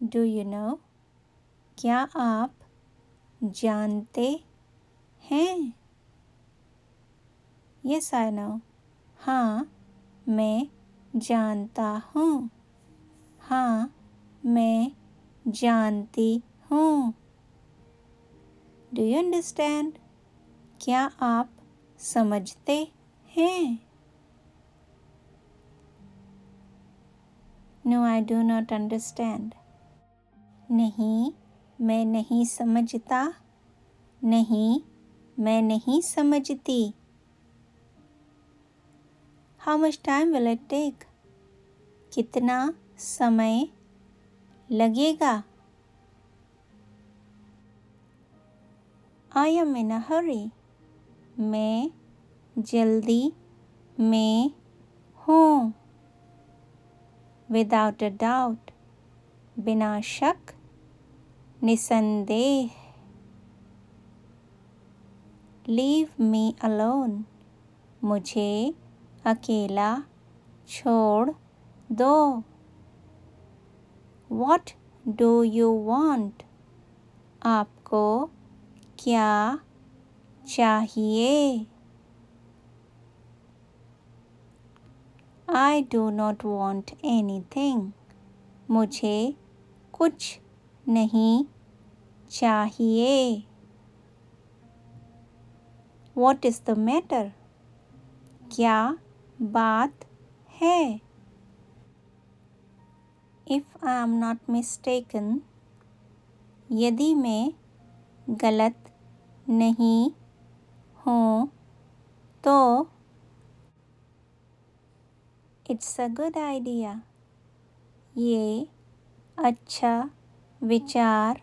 Do you know? क्या आप जानते हैं? Yes, I know. हाँ, मैं जानता हूँ. हाँ, मैं जानती हूँ. Do you understand? क्या आप समझते हैं? No, I do not understand. नहीं, मैं नहीं समझता. नहीं, मैं नहीं समझती. How much time will it take? कितना समय लगेगा? I am in a hurry. मैं जल्दी में हूँ. Without a doubt. बिना शक, निसंदेह. Leave me alone. मुझे अकेला छोड़ दो. What do you want? आपको क्या चाहिए? I do not want anything. मुझे कुछ नहीं चाहिए. What is the matter? क्या बात है? If I am not mistaken, यदि मैं गलत नहीं हूँ तो It's a good idea. ये अच्छा विचार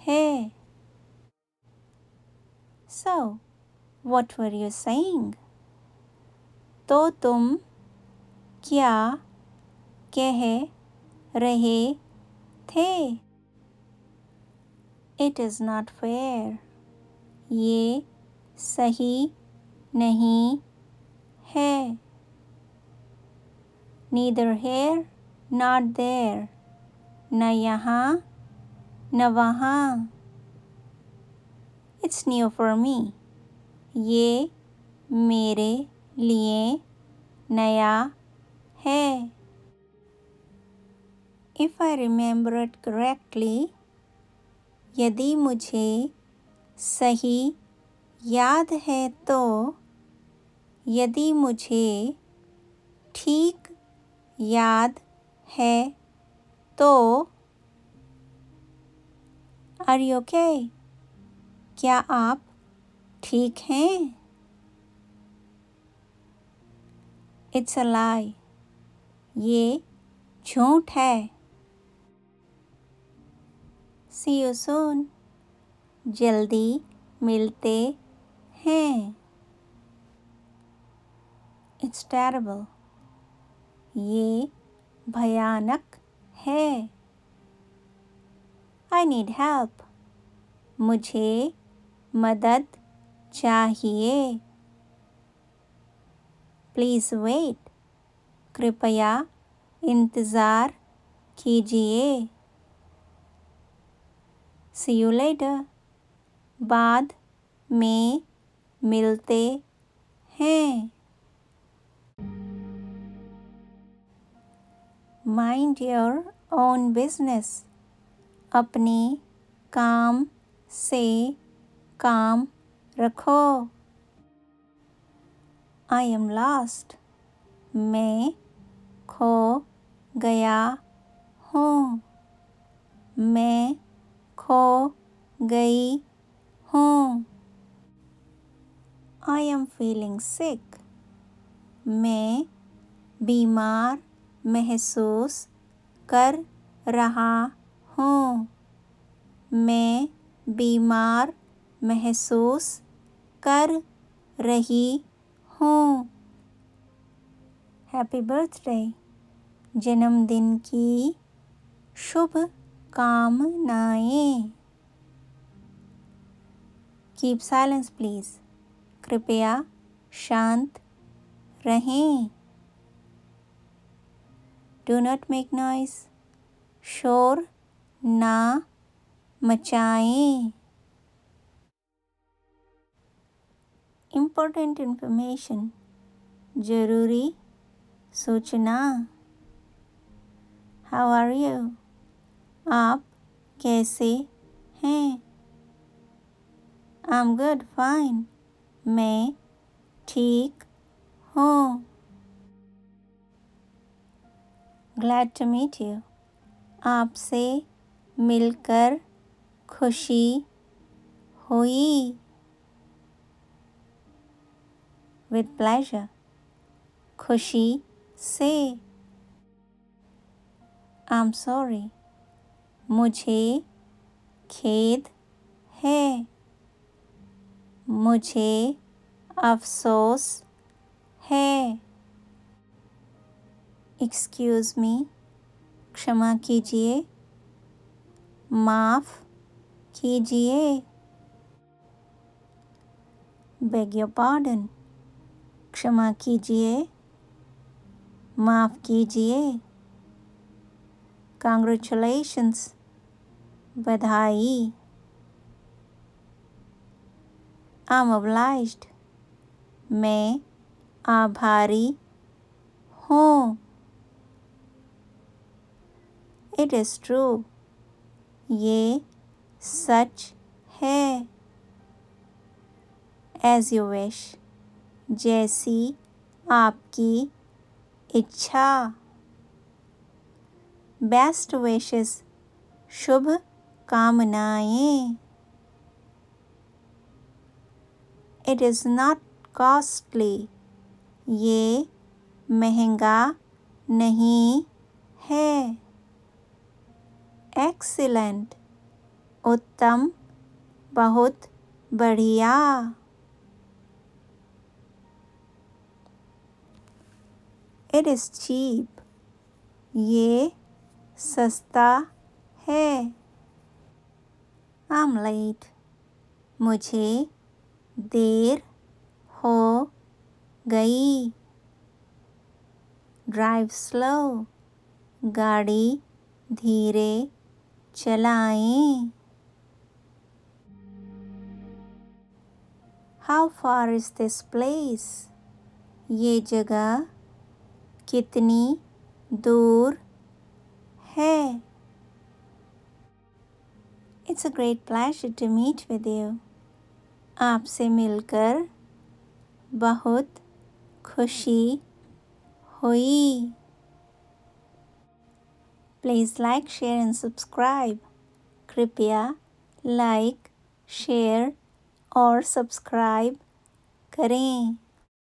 है. So, what were you saying? तो तुम क्या कह रहे थे? It is not fair. ये सही नहीं है. Neither here nor there. न यहाँ न वहाँ. It's new for me. ये मेरे लिए नया है. If I remember it correctly, यदि मुझे सही याद है तो, यदि मुझे ठीक याद है तो Are you okay? क्या आप ठीक हैं? It's a lie. ये झूठ है. See you soon. जल्दी मिलते हैं. It's terrible. ये भयानक है. I need help. मुझे मदद चाहिए. Please wait. कृपया इंतज़ार कीजिए. See you later. बाद में मिलते हैं. Mind your own business. अपने काम से काम रखो. I am lost. मैं खो गया हूँ. मैं खो गई हूँ. I am feeling sick. मैं बीमार महसूस कर रहा हूँ. मैं बीमार महसूस कर रही हूँ. Happy birthday. जन्मदिन की शुभकामनाएं. Keep silence please. कृपया शांत रहें. Do not make noise. शोर ना मचाएं। इम्पोर्टेंट इन्फॉर्मेशन, ज़रूरी सूचना। How are you? आप कैसे हैं? I am good, fine. मैं ठीक हूँ। Glad to meet you. आपसे मिलकर खुशी हुई। विद प्लेजर, खुशी से। आई एम सॉरी, मुझे खेद है। मुझे अफसोस है। एक्सक्यूज़ मी, क्षमा कीजिए। माफ़ कीजिए। बेग योर पार्डन, क्षमा कीजिए। माफ़ कीजिए। कांग्रेचुलेशंस, बधाई। आई एम obliged, मैं आभारी हूँ। इट इज़ ट्रू, ये सच है। एज यू विश, जैसी आपकी इच्छा। बेस्ट विशेस, शुभ कामनाएं। इट इज़ नॉट कॉस्टली, ये महंगा नहीं है। एक्सीलेंट, उत्तम, बहुत बढ़िया। इट इज़ चीप, ये सस्ता है। आई एम लेट, मुझे देर हो गई। ड्राइव स्लो, गाड़ी धीरे चलाएं। How far is this place? ये जगह कितनी दूर है? It's a great pleasure to meet with you. आपसे मिलकर बहुत खुशी हुई। Please like, share and subscribe. कृपया लाइक, शेयर और सब्सक्राइब करें।